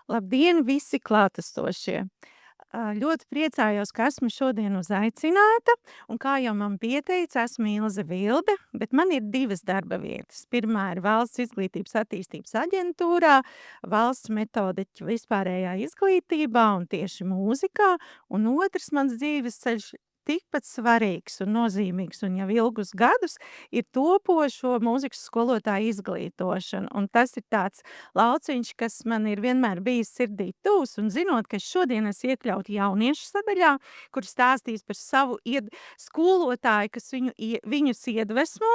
Labdien, visi klātesošie! Ļoti priecājos, ka esmu šodien uzaicināta, un kā jau man pieteica, esmu Ilze Vilde, bet man ir 2 darba vietas. Pirmā ir Valsts izglītības attīstības aģentūrā, valsts metodiķe vispārējā izglītībā un tieši mūzikā, un otrs mans dzīves ceļš tikpat svarīgs un nozīmīgs un jau ilgus gadus ir topošo mūzikas skolotāju izglītošana, un tas ir tāds lauciņš, kas man ir vienmēr bijis sirdī tuvs, un zinot, ka šodien es iekļautu jauniešu sadaļā, kur stāstīs par savu skolotāju, kas viņus iedvesmo,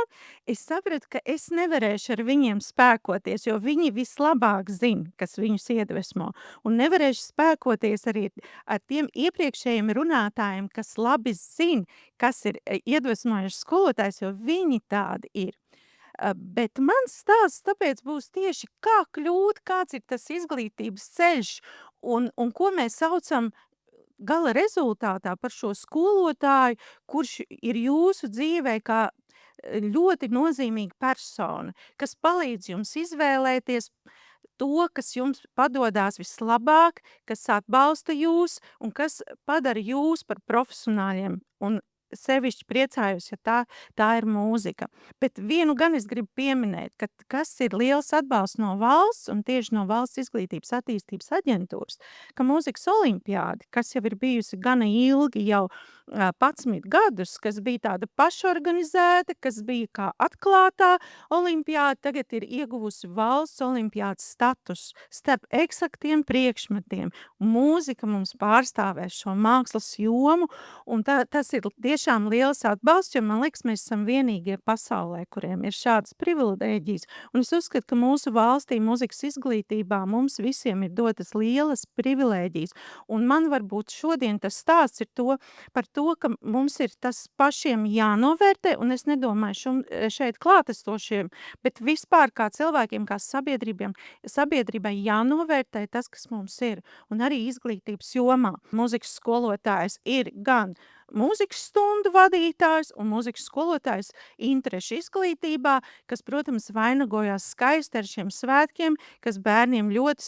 es sapratu, ka es nevarēšu ar viņiem spēkoties, jo viņi vislabāk zina, kas viņus iedvesmo, un nevarēšu spēkoties arī ar tiem iepriekšējiem runātājiem, kas labi zina, kas ir iedvesmojuši skolotājs, jo viņi tādi ir. Bet mans stāsts tāpēc būs tieši kā kļūt, kāds ir tas izglītības ceļš un ko mēs saucam gala rezultātā par šo skolotāju, kurš ir jūsu dzīvē kā ļoti nozīmīga persona, kas palīdz jums izvēlēties to, kas jums padodās vislabāk, kas atbalsta jūs un kas padara jūs par profesionāļiem. Un sevišķi priecājos, ja tā ir mūzika. Bet vienu gan es gribu pieminēt, ka kas ir liels atbalsts no valsts un tieši no Valsts izglītības attīstības aģentūras, ka mūzikas olimpiāde, kas jau ir bijusi gana ilgi, jau 11 gadus, kas bija tāda pašorganizēta, kas bija kā atklātā olimpiāde, tagad ir ieguvusi valsts olimpiādes status starp eksaktiem priekšmetiem. Mūzika mums pārstāvēs šo mākslas jomu, un tas ir tiešām liels atbalsts, jo man liekas, mēs esam vienīgie pasaulē, kuriem ir šādas privilēģijas. Un es uzskatu, ka mūsu valstī mūzikas izglītībā mums visiem ir dotas lielas privilēģijas. Un man varbūt šodien tas stāsts ir par to, ka mums ir tas pašiem jānovērtē, un es nedomāju šeit klātesošiem, bet vispār kā cilvēkiem, kā sabiedrībai jānovērtē tas, kas mums ir. Un arī izglītības jomā mūzikas skolotājs ir gan mūzikas stundu vadītājs un mūzikas skolotājs interešu izglītībā, kas, protams, vainagojās skaisti ar šiem svētkiem, kas bērniem ļoti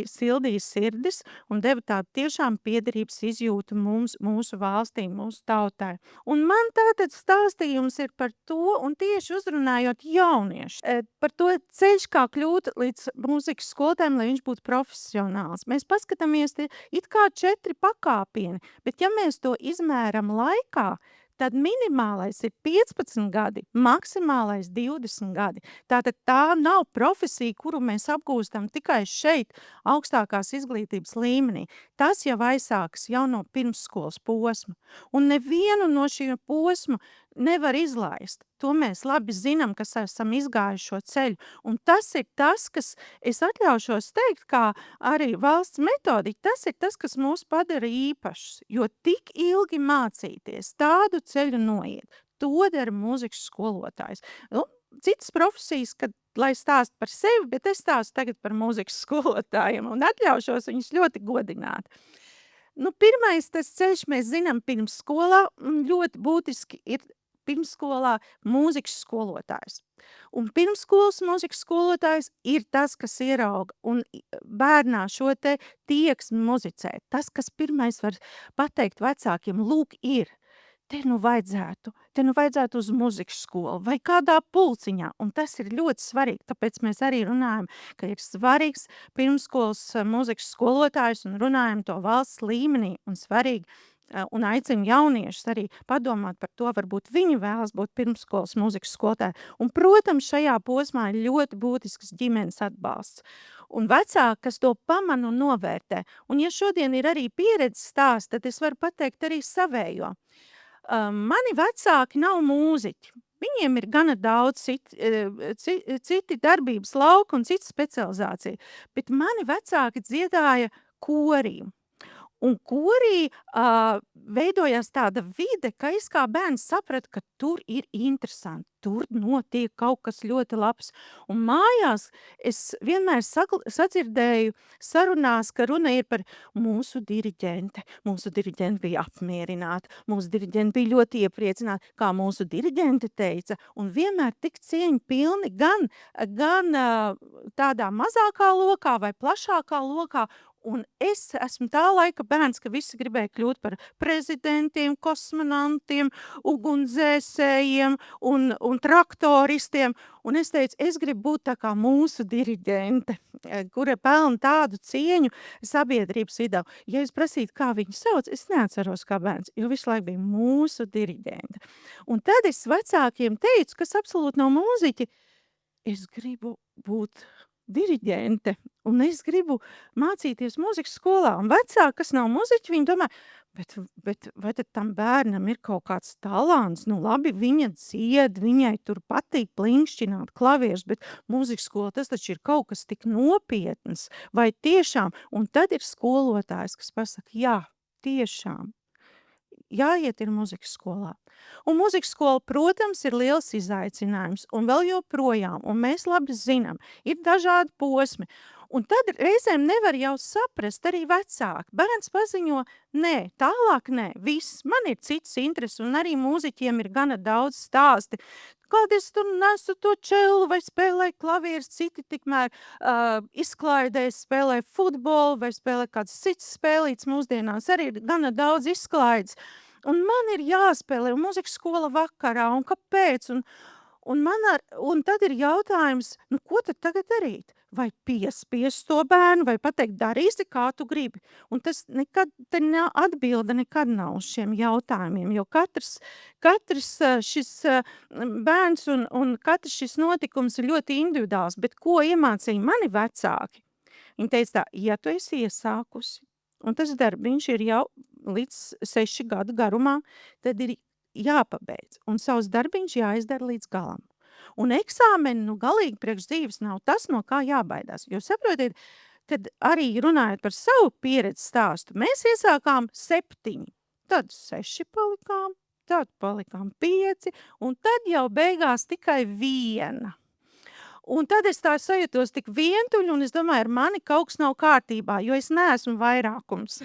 sildīja sirdis un deva tādu tiešām piederības izjūtu mūsu valstī, mūsu tautai. Un man tātad stāstījums ir par to, un tieši uzrunājot jauniešu, par to ceļš, kā kļūt līdz mūzikas skolotājiem, lai viņš būtu profesionāls. Mēs paskatāmies it kā 4 pakāpieni, bet ja mēs to izmēram laikā, tad minimālais ir 15 gadi, maksimālais 20 gadi. Tātad tā nav profesija, kuru mēs apgūstam tikai šeit, augstākās izglītības līmenī. Tas jau aizsākas jau no pirmsskolas posma. Un nevienu no šiem posmu nevar izlaist. To mēs labi zinām, kas esam izgājuši šo ceļu. Un tas ir tas, kas, es atļaušos teikt, kā arī valsts metodiķi, tas ir tas, kas mūs padara īpašus. Jo tik ilgi mācīties, tādu ceļu noiet, to dara mūzikas skolotājs. Nu, citas profesijas, lai stāst par sevi, bet es stāstu tagad par mūzikas skolotājiem un atļaušos viņus ļoti godināt. Nu, pirmais tas ceļš, mēs zinām, pirmsskolā ļoti būtiski ir pirmsskolā mūzikas skolotājs. Un pirmsskolas mūzikas skolotājs ir tas, kas ierauga un bērnā šo te tieksmi muzicēt. Tas, kas pirmais var pateikt vecākiem, lūk, ir. Te nu vajadzētu uz muzikas skolu vai kādā pulciņā, un tas ir ļoti svarīgi, tāpēc mēs arī runājam, ka ir svarīgs pirmsskolas muzikas skolotājs un runājam to valsts līmenī un svarīgi, un aicinu jauniešus arī padomāt par to, varbūt viņi vēlas būt pirmsskolas mūzikas skolotāji. Un, protams, šajā posmā ir ļoti būtisks ģimenes atbalsts. Un vecāki, kas to pamana un novērtē. Un ja šodien ir arī pieredzes stāsts, tad es varu pateikt arī savējo. Mani vecāki nav mūziķi. Viņiem ir gana daudz citi darbības lauki un cita specializācija, bet mani vecāki dziedāja korī. Un korī, veidojās tāda vide, ka es kā bērns sapratu, ka tur ir interesanti, tur notiek kaut kas ļoti labs. Un mājās es vienmēr sadzirdēju sarunās, ka runa ir par mūsu diriģente. Mūsu diriģente bija apmierināta, mūsu diriģente bija ļoti iepriecināta, kā mūsu diriģente teica, un vienmēr tik cieņpilni gan tādā mazākā lokā vai plašākā lokā. Un es esmu tā laika bērns, ka visi gribēja kļūt par prezidentiem, kosmonantiem, ugunsdzēsējiem un traktoristiem. Un es teicu, es gribu būt tā kā mūsu diriģente, kura pelna tādu cieņu sabiedrības vidū. Ja es prasītu, kā viņu sauc, es neatceros kā bērns, jo visu laiku bija mūsu diriģente. Un tad es vecākiem teicu, kas absolūti nav mūziķi, es gribu būt diriģente, un es gribu mācīties mūzikas skolā. Un vecāki, kas nav muziķi, viņi domā, bet vai tad tam bērnam ir kaut kāds talants? Nu labi, viņa dzied, viņai tur patīk plinkšķināt klavierus, bet mūzikas skola tas taču ir kaut kas tik nopietns. Vai tiešām? Un tad ir skolotājs, kas pasaka, jā, tiešām. Jāiet ir mūzikas skolā. Un mūzikas skola, protams, ir liels izaicinājums, un vēl joprojām, un mēs labi zinām, ir dažādi posmi. Un tad reizēm nevar jau saprast arī vecāki. Bērns paziņo, nē, tālāk nē, viss, man ir cits interesi, un arī mūziķiem ir gana daudz stāsti. Kad es tur nesu to čelu vai spēlēju klavierus, citi tikmēr izklaidēs, spēlē futbolu vai spēlē kāds cits spēlīts mūsdienās, arī ir gana daudz izklaides. Un man ir jāspēlē mūzikas skola vakarā, un kāpēc? Un tad ir jautājums, nu ko tad tagad darīt? Vai piespiest to bērnu, vai pateikt, darīsi, kā tu gribi? Un tas nekad, atbilde nekad nav uz šiem jautājumiem, jo katrs šis bērns un katrs šis notikums ir ļoti individuāls, bet ko iemācīja mani vecāki? Viņi teica tā, ja tu esi iesākusi, un tas darbiņš ir jau līdz 6 gadu garumā, tad ir jāpabeidz, un savs darbiņš jāizdara līdz galam. Un eksāmeni, galīgi priekš dzīves nav tas, no kā jābaidās. Jo saprotiet, kad arī runājot par savu pieredzi stāstu, mēs iesākām 7, tad 6 palikām, tad palikām 5, un tad jau beigās tikai 1. Un tad es tā sajūtos tik vientuļi, un es domāju, ar mani kaut kas nav kārtībā, jo es neesmu vairākums.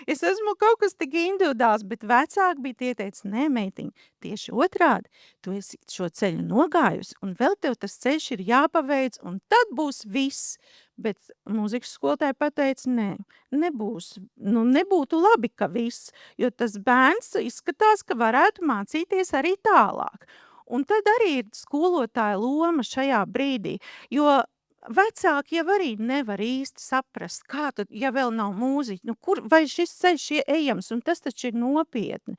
Es esmu kaut kas tik individuāls, bet vecāki bija ieteicis, nē, meitiņ, tieši otrādi, tu esi šo ceļu nogājusi, un vēl tev tas ceļš ir jāpaveic, un tad būs viss. Bet mūzikas skolotāja pateica, nē, nebūs, nebūtu labi, ka viss, jo tas bērns izskatās, ka varētu mācīties arī tālāk. Un tad arī ir skolotāja loma šajā brīdī, jo vecāki jau arī nevar īsti saprast, kā tad, ja vēl nav mūziķi, vai šis ceļš ejams, un tas taču ir nopietni.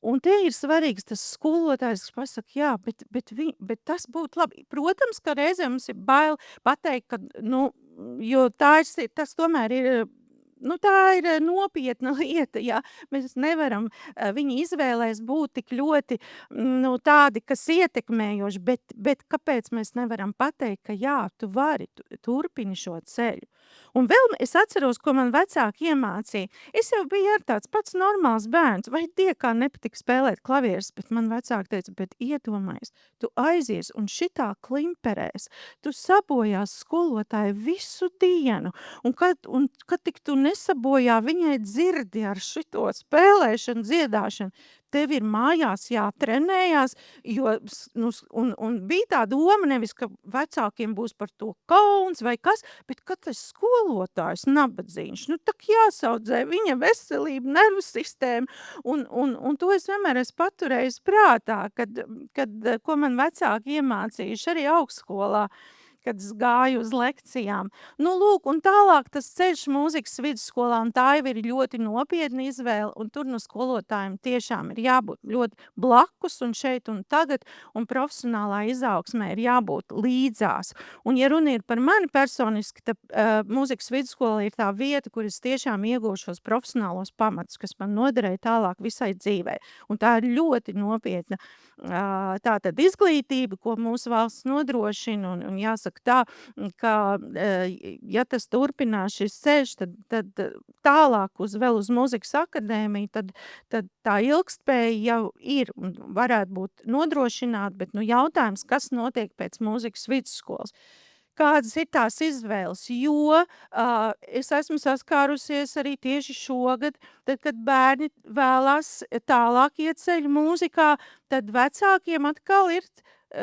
Un te ir svarīgs tas skolotājs, kas pasaka, jā, bet tas būtu labi. Protams, ka reizēm mums ir bail pateikt, ka, jo tas tomēr ir, tā ir nopietna lieta, jā. Mēs nevaram, viņi izvēlēs būt tik ļoti, tādi, kas ietekmējoši, bet kāpēc mēs nevaram pateikt, ka jā, tu vari, turpini šo ceļu. Un vēl es atceros, ko man vecāki iemācīja. Es jau biju ar tāds pats normāls bērns, vai diekā nepatika spēlēt klavierus, bet man vecāki teica, bet iedomājies, tu aizies un šitā klimperēs, tu sabojās skolotāju visu dienu, un kad tik tu nesabojā viņai dzirdi ar šito spēlēšanu, dziedāšanu, tev ir mājās jātrenējās, jo, un bija tā doma nevis, ka vecākiem būs par to kauns vai kas, bet ka tas skolotājs nabadzīņš, tak jāsaudzē viņa veselība, nervu sistēma, un to es vienmēr esmu paturējis prātā, kad ko man vecāki iemācījuši arī augstskolā, kad es gāju uz lekcijām. Lūk, un tālāk tas ceļš mūzikas vidusskolā, un tā jau ir ļoti nopietna izvēle, un tur skolotājiem tiešām ir jābūt ļoti blakus un šeit un tagad, un profesionālā izaugsmē ir jābūt līdzās. Un, ja runa ir par mani personiski, tad mūzikas vidusskola ir tā vieta, kur es tiešām iegūšu šos profesionālos pamatus, kas man noderēja tālāk visai dzīvē. Un tā ir ļoti nopietna tātad izglītība, ko mūsu valsts nodrošina, un jāsaka, saku tā, ka, ja tas turpinās šis ceļš, tad tālāk vēl uz mūzikas akadēmiju, tad tā ilgtspēja jau ir un varētu būt nodrošināta, bet, jautājums, kas notiek pēc mūzikas vidusskolas? Kādas ir tās izvēles, jo, es esmu saskārusies arī tieši šogad, tad, kad bērni vēlās tālāk iet ceļu mūzikā, tad vecākiem atkal ir,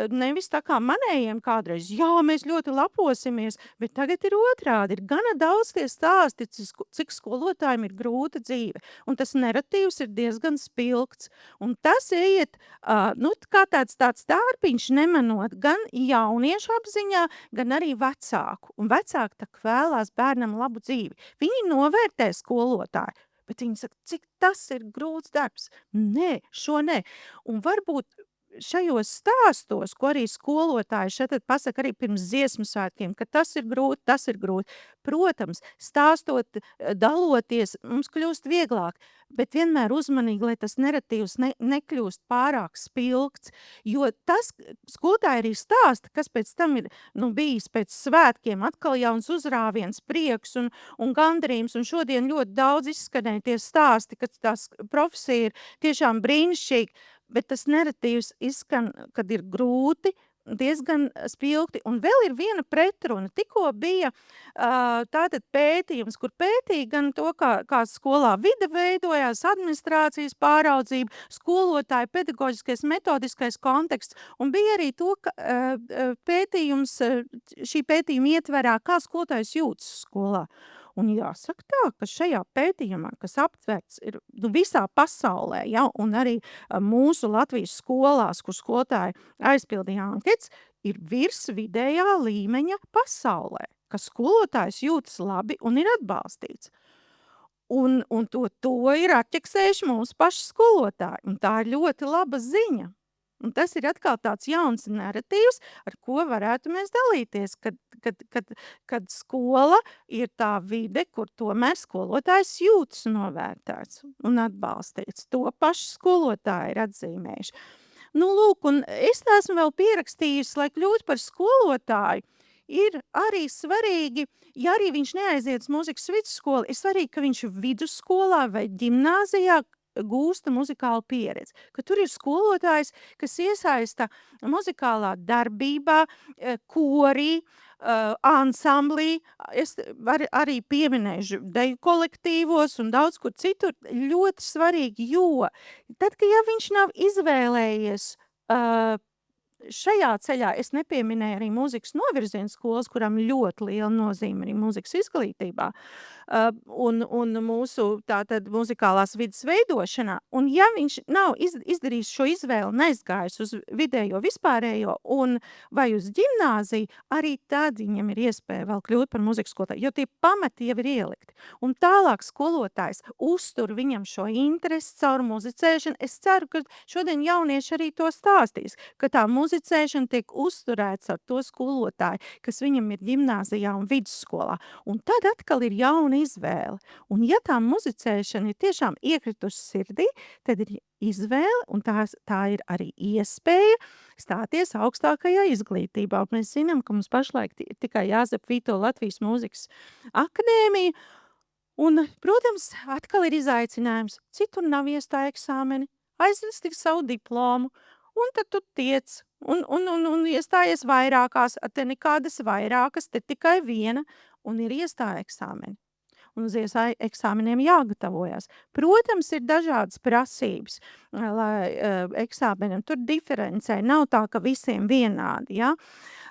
nevis tā kā manējiem kādreiz, jā, mēs ļoti leposimies, bet tagad ir otrādi, ir gana daudz tie stāsti, cik skolotājiem ir grūta dzīve, un tas naratīvs ir diezgan spilgts, un tas iet, kā tāds dārpiņš nemanot gan jauniešu apziņā, gan arī vecāku, un vecāki tak vēlās bērnam labu dzīvi. Viņi novērtē skolotāju, bet viņi saka, cik tas ir grūts darbs. Nē, šo nē. Un varbūt šajos stāstos, ko arī skolotāji šeit pasaka arī pirms dziesmu svētkiem, ka tas ir grūti. Protams, stāstot, daloties, mums kļūst vieglāk, bet vienmēr uzmanīgi, lai tas naratīvs nekļūst pārāk spilgts, jo tas skolotāji arī stāsta, kas pēc tam ir, bijis pēc svētkiem, atkal jauns uzrāviens, prieks un gandarījums, un šodien ļoti daudz izskanēja tie stāsti, ka tās profesija ir tiešām brīnišķīga, bet tas naratīvs izskan, kad ir grūti, diezgan spilgti. Un vēl ir viena pretruna. Tikko bija tātad pētījums, kur pētīja gan to, kā skolā vide veidojās, administrācijas pāraudzība, skolotāju pedagoģiskais, metodiskais konteksts, un bija arī to, ka pētījums, šī pētījuma ietverā, kā skolotājs jūtas skolā. Un jāsaka tā, ka šajā pētījumā, kas aptverts ir visā pasaulē, ja, un arī mūsu Latvijas skolās, kur skolotāji aizpildīja anketas, ir virs vidējā līmeņa pasaulē, ka skolotājs jūtas labi un ir atbalstīts. Un to ir atķeksējuši mūsu paši skolotāji, un tā ir ļoti laba ziņa. Un tas ir atkal tāds jauns naratīvs, ar ko varētu mēs dalīties, kad skola ir tā vide, kur tomēr skolotājs jūtas novērtēts un atbalstīts. To paši skolotāji ir atzīmējuši. Lūk, un es esmu vēl pierakstījusi, lai kļūtu par skolotāju, ir arī svarīgi, ja arī viņš neaiziet uz mūzikas vidusskolu, ir svarīgi, ka viņš vidusskolā vai ģimnāzijā gūsta muzikālu pieredzi, ka tur ir skolotājs, kas iesaista muzikālā darbībā, korī, ansamblī, es arī pieminēšu deju kolektīvos un daudz kur citur, ļoti svarīgi, jo tad, ka ja viņš nav izvēlējies šajā ceļā, es nepieminēju arī mūzikas novirzienu skolas, kurām ļoti liela nozīme arī mūzikas izglītībā, un mūsu tātad muzikālās vidas veidošanā, un ja viņš nav izdarījis šo izvēli, neizgājis uz vidējo vispārējo vai uz ģimnāziju, arī tad viņam ir iespēja vēl kļūt par mūzikas skolotāju, jo tie pamati jau ir ielikti. Un tālāk skolotājs uztur viņam šo interesi caur muzicēšanu. Es ceru, ka šodien jaunieši arī to stāstīs, ka tā muzicēšana tiek uzturēts ar to skolotāju, kas viņam ir ģimnāzijā un vidusskolā. Un tad atkal ir jauna izvēle. Un ja tā muzicēšana ir tiešām iekritusi sirdī, tad ir izvēle, un tā ir arī iespēja stāties augstākajā izglītībā. Un mēs zinām, ka mums pašlaik ir tikai Jāzep Vito Latvijas mūzikas akadēmija, un, protams, atkal ir izaicinājums. Citur nav iestāja eksāmeni, aizvest tik savu diplomu, un tad tu tiec, un iestājies vairākās, te nekādas vairākas, te tikai viena, un ir iestāja eksāmeni. Un uz eksāmeniem jāgatavojas. Protams, ir dažādas prasības, lai eksāmeniem tur diferencē. Nav tā, ka visiem vienādi, ja?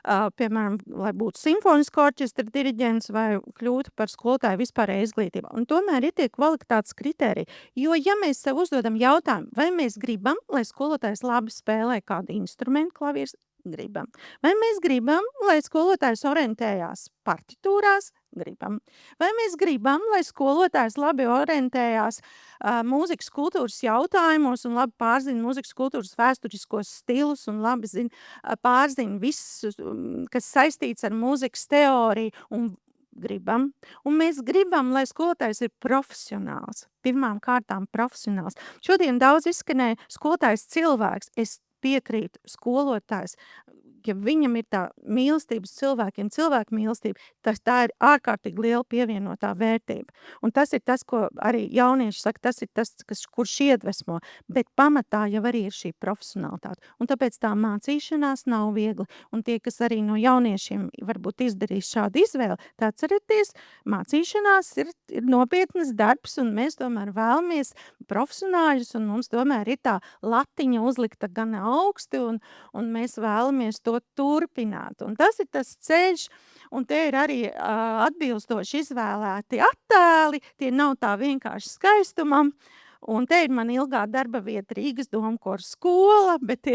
Piemēram, lai būtu simfonisko orķestra diriģents vai kļūtu par skolotāju vispārējā izglītībā. Un tomēr ir tie kvalitātes kritēriji. Jo, ja mēs sev uzdodam jautājumu, vai mēs gribam, lai skolotājs labi spēlē kādu instrumentu, klavieres, gribam. Vai mēs gribam, lai skolotājs orientējās partitūrās? Gribam. Vai mēs gribam, lai skolotājs labi orientējās mūzikas kultūras jautājumos un labi pārzina mūzikas kultūras vēsturiskos stilus un labi pārzina viss, kas saistīts ar mūzikas teoriju un gribam. Un mēs gribam, lai skolotājs ir profesionāls. Pirmām kārtām profesionāls. Šodien daudz izskanēja skolotājs cilvēks. Es piekrītu, skolotājs ja viņam ir tā mīlestība uz cilvēkiem, cilvēku mīlestība, tā ir ārkārtīgi liela pievienotā vērtība. Un tas ir tas, ko arī jaunieši saka, tas ir tas, kurš iedvesmo, bet pamatā jau arī ir šī profesionalitāte. Un tāpēc tā mācīšanās nav viegli. Un tie, kas arī no jauniešiem varbūt izdarīs šādu izvēli, tā atcerieties, mācīšanās ir nopietnas darbs, un mēs tomēr vēlamies profesionāļus, un mums tomēr ir tā latiņa uzlikta gan augsti, un mēs vēlamies to turpināt. Un tas ir tas ceļš, un te ir arī atbilstoši izvēlēti attēli, tie nav tā vienkārši skaistumam. Un te ir man ilgā darba vieta Rīgas domkora skola, bet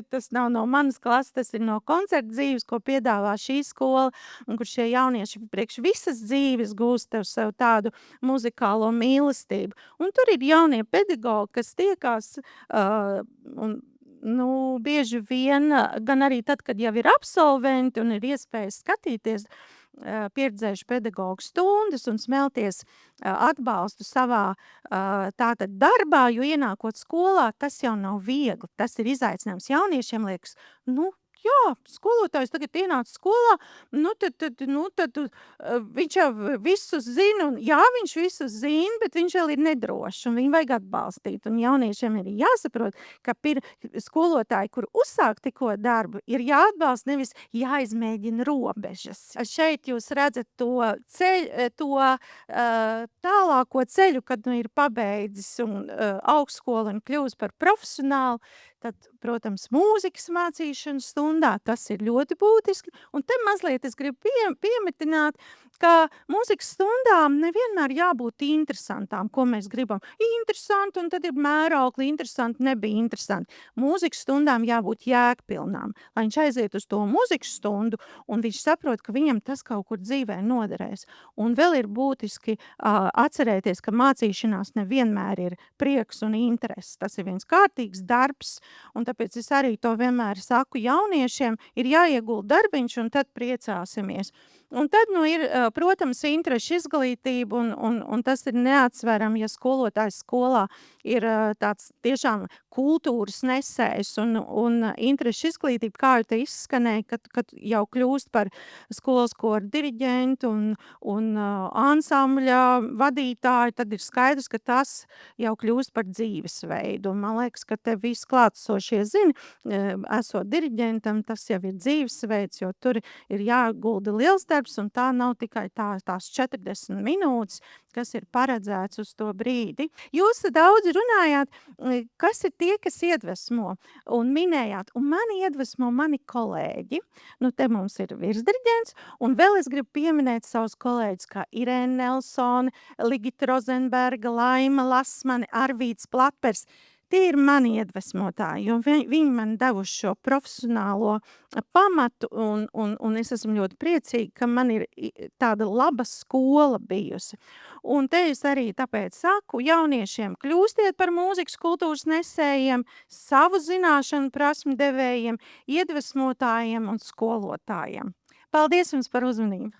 tas nav no manas klases, tas ir no koncerta dzīves, ko piedāvā šī skola, un kur šie jaunieši priekš visas dzīves gūst sev tādu muzikālo mīlestību. Un tur ir jaunie pedagogi, kas tiekās, un bieži vien, gan arī tad, kad jau ir absolventi un ir iespēja skatīties pieredzējušu pedagogu stundas un smelties atbalstu savā tātad darbā, jo ienākot skolā, tas jau nav viegli, tas ir izaicinājums. Jauniešiem liekas, jā, skolotājs tagad ienāca skolā, tad viņš jau visu zina, un jā, viņš visu zina, bet viņš vēl ir nedrošs, un viņu vajag atbalstīt. Un jauniešiem ir jāsaprot, ka skolotāji, kur uzsāk tikko darbu, ir jāatbalsta, nevis jāizmēģina robežas. Šeit jūs redzat to tālāko ceļu, kad ir pabeidzis un augstskolu un kļūst par profesionālu. Tad, protams, mūzikas mācīšanas stundā tas ir ļoti būtiski, un te mazliet es gribu piemetināt, ka mūzikas stundām nevienmēr jābūt interesantām, ko mēs gribam. Interesanti, un tad ir mēraukli, interesanti, nebija interesanti. Mūzikas stundām jābūt jēgpilnām, lai viņš aiziet uz to mūzikas stundu, un viņš saprot, ka viņam tas kaut kur dzīvē noderēs. Un vēl ir būtiski atcerēties, ka mācīšanās nevienmēr ir prieks un interesi. Tas ir viens kārtīgs darbs, un tāpēc es arī to vienmēr saku jauniešiem, ir jāiegulda darbiņš, un tad priecāsimies. Un tad, ir, protams, interešu izglītība, un tas ir neatsverami, ja skolotājs skolā ir tāds tiešām kultūras nesējs un interešu izglītība, kā jau te izskanēja, kad jau kļūst par skolas koru diriģentu un ansambļa vadītāju, tad ir skaidrs, ka tas jau kļūst par dzīvesveidu. Un man liekas, ka te visi klātsošie zina, esot diriģentam, tas jau ir dzīvesveids, jo tur ir jāgulda liels darbs, un tā nav tikai tās 40 minūtes, kas ir paredzēts uz to brīdi. Jūs daudz runājāt, kas ir tie, kas iedvesmo, un minējāt, un mani iedvesmo mani kolēģi. Te mums ir virsdiriģents, un vēl es gribu pieminēt savus kolēģus, kā Irēna Nelsone, Ligita Rozenberga, Laima Lasmane, Arvīts Platpers. Tie ir mani iedvesmotāji, jo viņi man devuši šo profesionālo pamatu, un es esmu ļoti priecīga, ka man ir tāda laba skola bijusi. Un te es arī tāpēc saku jauniešiem, kļūstiet par mūzikas kultūras nesējiem, savu zināšanu prasmu devējiem, iedvesmotājiem un skolotājiem. Paldies jums par uzmanību!